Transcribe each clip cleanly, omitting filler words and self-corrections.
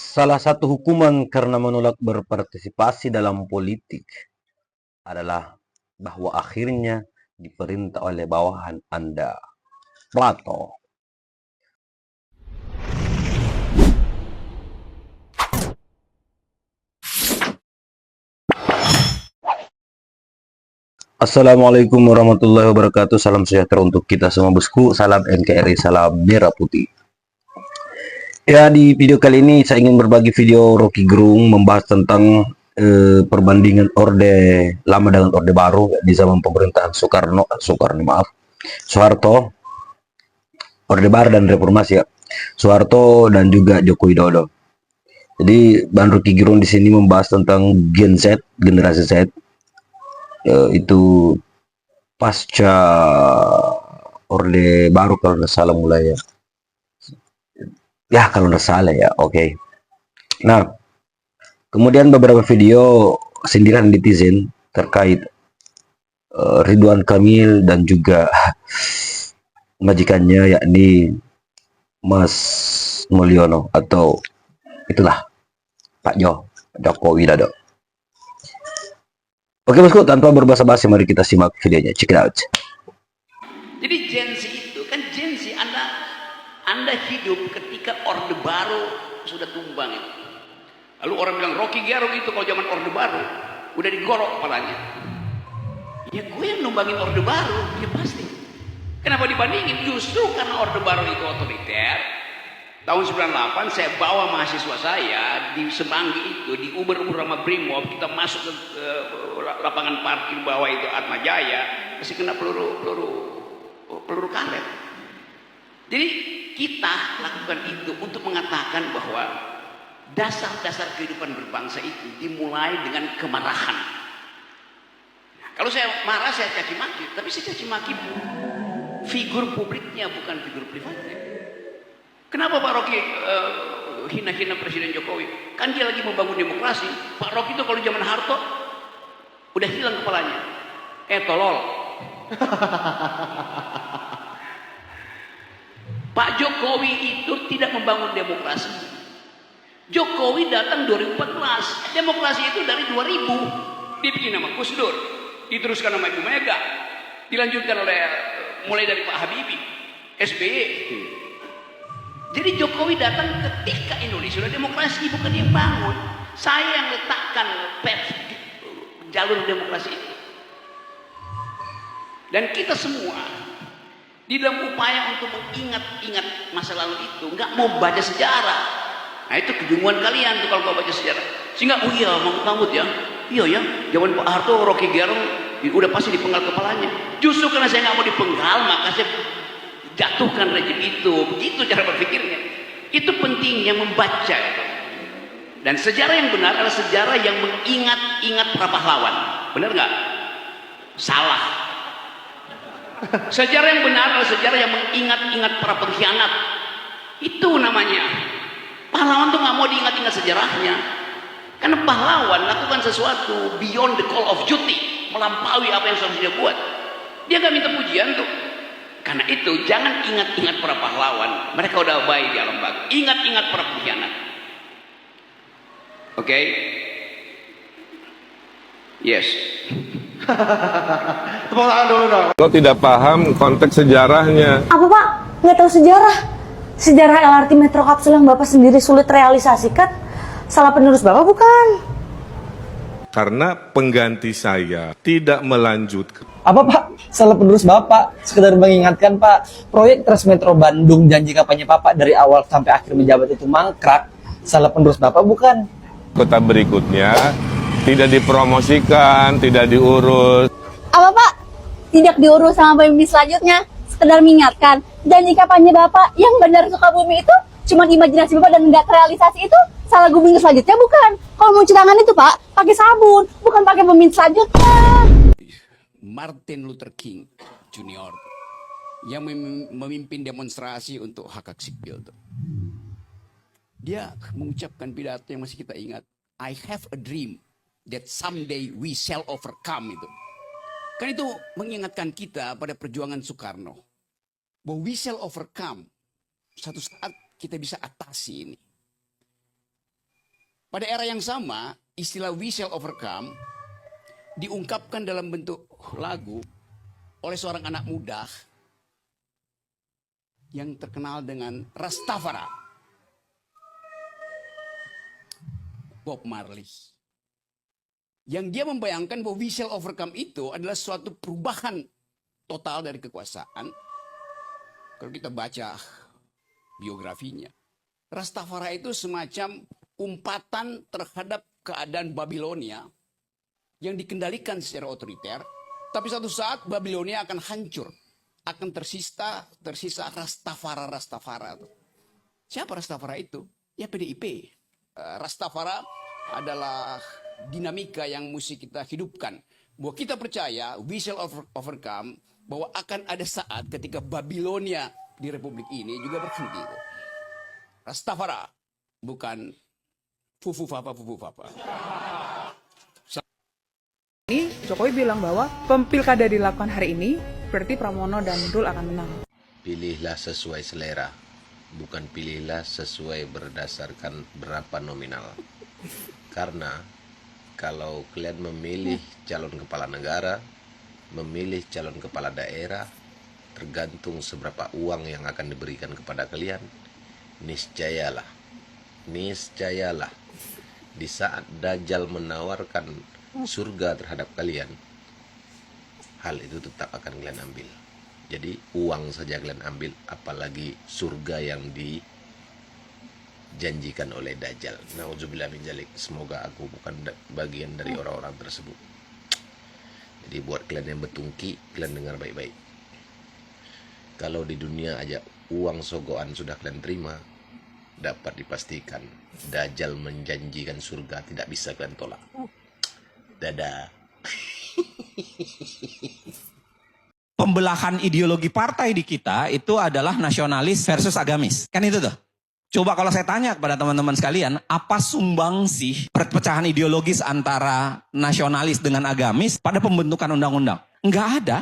Salah satu hukuman karena menolak berpartisipasi dalam politik adalah bahwa akhirnya diperintah oleh bawahan Anda, Plato. Assalamualaikum warahmatullahi wabarakatuh. Salam sejahtera untuk kita semua bosku. Salam NKRI, salam merah putih. Ya, di video kali ini saya ingin berbagi video Rocky Gerung membahas tentang perbandingan Orde Lama dengan Orde Baru di zaman pemerintahan Soeharto, Orde Baru dan Reformasi ya. Soeharto dan juga Joko Widodo. Jadi Bang Rocky Gerung di sini membahas tentang Gen Z, generasi Z, itu pasca Orde Baru kalau nggak salah mulai ya. Ya kalau nggak salah ya, oke. Nah, kemudian beberapa video sindiran netizen terkait Ridwan Kamil dan juga majikannya yakni Mas Mulyono atau itulah Pak Joko Widodo. Oke bosku, tanpa berbasa-basi mari kita simak videonya. Check it out. Jadi Gen Z itu kan Gen Z Anda hidup ketika Orde Baru sudah tumbang itu. Lalu orang bilang Rocky Gerung itu kalau zaman Orde Baru udah digorok kepalanya. Ya gue yang numbangin Orde Baru, ya pasti. Kenapa dibandingin? Justru karena Orde Baru itu otoriter. Tahun 98 saya bawa mahasiswa saya di Semanggi itu, di Uber-Uber sama Brimob, kita masuk ke lapangan parkir bawah itu Atma Jaya, masih kena peluru karet. Jadi kita lakukan itu untuk mengatakan bahwa dasar-dasar kehidupan berbangsa itu dimulai dengan kemarahan. Kalau saya marah saya caci maki, tapi saya caci maki figur publiknya bukan figur privatnya. Kenapa Pak Rocky hina-hina Presiden Jokowi? Kan dia lagi membangun demokrasi. Pak Rocky itu kalau zaman Harto udah hilang kepalanya. Tolol. Pak Jokowi itu tidak membangun demokrasi. Jokowi datang 2014. Demokrasi itu dari 2000. Dibikin nama Gus Dur, diteruskan nama Ibu Mega, dilanjutkan oleh mulai dari Pak Habibie, SBY. Jadi Jokowi datang ketika Indonesia sudah demokrasi, bukan dia bangun. Saya yang letakkan jalur demokrasi itu. Dan kita semua di dalam upaya untuk mengingat-ingat masa lalu itu, nggak mau baca sejarah. Nah itu kebingungan kalian tuh kalau mau baca sejarah. Sehingga oh iya mangut-mangut ya, iya ya, zaman Pak Harto, Rocky Gerung udah pasti dipenggal kepalanya. Justru karena saya nggak mau dipenggal, maka saya jatuhkan rejim itu. Begitu cara berpikirnya. Itu pentingnya membaca itu. Dan sejarah yang benar adalah sejarah yang mengingat-ingat para pahlawan. Benar nggak? Salah. Sejarah yang benar adalah sejarah yang mengingat-ingat para pengkhianat. Itu namanya. Pahlawan tuh nggak mau diingat-ingat sejarahnya. Karena pahlawan lakukan sesuatu beyond the call of duty, melampaui apa yang seharusnya dia buat. Dia nggak minta pujian tuh. Karena itu jangan ingat-ingat para pahlawan, mereka udah baik di alam baka. Ingat-ingat para pengkhianat. Oke? Yes. Tepuk tangan dulu dong. Lo tidak paham konteks sejarahnya. Apa Pak? Nggak tahu sejarah? Sejarah LRT Metro Kapsul yang Bapak sendiri sulit realisasikan, salah penerus Bapak bukan? Karena pengganti saya tidak melanjutkan. Apa Pak? Salah penerus Bapak. Sekedar mengingatkan Pak, proyek Trans Metro Bandung janji kampanye Bapak dari awal sampai akhir menjabat itu mangkrak. Salah penerus Bapak bukan? Kota berikutnya tidak dipromosikan, tidak diurus. Apa Pak? Tidak diurus sama pemimpin selanjutnya, sekedar mengingatkan. Janji kampanye Bapak yang benar Sukabumi itu cuma imajinasi Bapak dan nggak terrealisasi itu salah gubernur selanjutnya bukan? Kalau mau cuci tangan itu Pak, pakai sabun, bukan pakai pemimpin selanjutnya. Martin Luther King Junior yang memimpin demonstrasi untuk hak sipil tuh. Dia mengucapkan pidato yang masih kita ingat. I have a dream that someday we shall overcome itu. Kan itu mengingatkan kita pada perjuangan Soekarno. Bahwa we shall overcome. Satu saat kita bisa atasi ini. Pada era yang sama, istilah we shall overcome diungkapkan dalam bentuk lagu oleh seorang anak muda yang terkenal dengan Rastafari, Bob Marley. Yang dia membayangkan bahwa we shall overcome itu adalah suatu perubahan total dari kekuasaan. Kalau kita baca biografinya, Rastafari itu semacam umpatan terhadap keadaan Babilonia yang dikendalikan secara otoriter, tapi suatu saat Babilonia akan hancur, akan tersisa Rastafari. Siapa Rastafari itu? Ya PDIP. Rastafari adalah dinamika yang mesti kita hidupkan. Bahwa kita percaya, we shall overcome, bahwa akan ada saat ketika Babilonia di Republik ini juga berhenti. Rastafari, bukan fufu papa. Ini Jokowi bilang bahwa pilkada dilakukan hari ini, berarti Pramono dan Dul akan menang. Pilihlah sesuai selera, bukan pilihlah sesuai berdasarkan berapa nominal. Karena kalau kalian memilih calon kepala negara, memilih calon kepala daerah, tergantung seberapa uang yang akan diberikan kepada kalian. Niscayalah, di saat Dajjal menawarkan surga terhadap kalian, hal itu tetap akan kalian ambil. Jadi uang saja kalian ambil, apalagi surga yang dijanjikan oleh Dajjal. Nauzubillah min dzalik. Semoga aku bukan bagian dari orang-orang tersebut. Jadi buat kalian yang bertungki, kalian dengar baik-baik. Kalau di dunia aja uang sogokan sudah kalian terima, dapat dipastikan Dajjal menjanjikan surga tidak bisa kalian tolak. Dadah. Pembelahan ideologi partai di kita itu adalah nasionalis versus agamis. Kan itu tuh. Coba kalau saya tanya kepada teman-teman sekalian, apa sumbangsih perpecahan ideologis antara nasionalis dengan agamis pada pembentukan undang-undang? Enggak ada.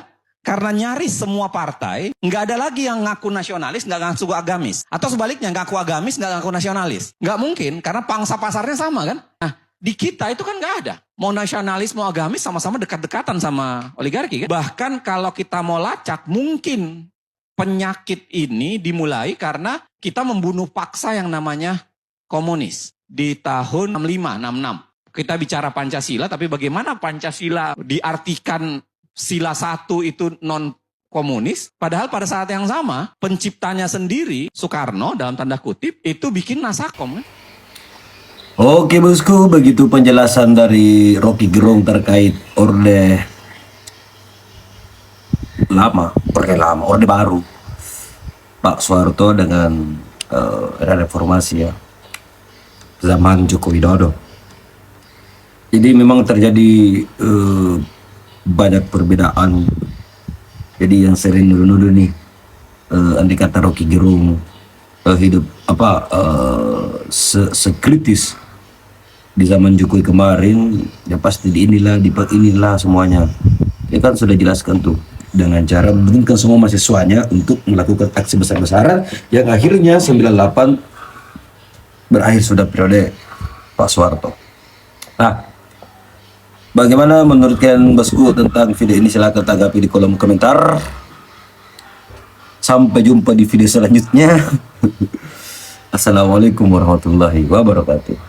Karena nyaris semua partai, nggak ada lagi yang ngaku nasionalis, nggak ngaku agamis. Atau sebaliknya, ngaku agamis, nggak ngaku nasionalis. Nggak mungkin, karena pangsa pasarnya sama kan. Nah, di kita itu kan nggak ada. Mau nasionalis, mau agamis, sama-sama dekat-dekatan sama oligarki kan. Bahkan kalau kita mau lacak, mungkin penyakit ini dimulai karena kita membunuh paksa yang namanya komunis. Di tahun 65, 66. Kita bicara Pancasila, tapi bagaimana Pancasila diartikan sila 1 itu non komunis, padahal pada saat yang sama penciptanya sendiri Soekarno dalam tanda kutip itu bikin Nasakom kan? Oke bosku, begitu penjelasan dari Rocky Gerung terkait Orde Baru Pak Soeharto dengan era reformasi ya, zaman Joko Widodo. Jadi memang terjadi banyak perbedaan. Jadi yang sering nuduh-nuduh nih, andai kata Rocky Gerung hidup sekritis di zaman Jokowi kemarin, ya pasti inilah semuanya. Ya kan sudah jelaskan tuh, dengan cara memungkinkan semua mahasiswanya untuk melakukan aksi besar-besaran yang akhirnya 98 berakhir sudah periode Pak Soeharto. Nah, bagaimana menurut kalian bosku tentang video ini? Silahkan tanggapi di kolom komentar. Sampai jumpa di video selanjutnya. Assalamualaikum warahmatullahi wabarakatuh.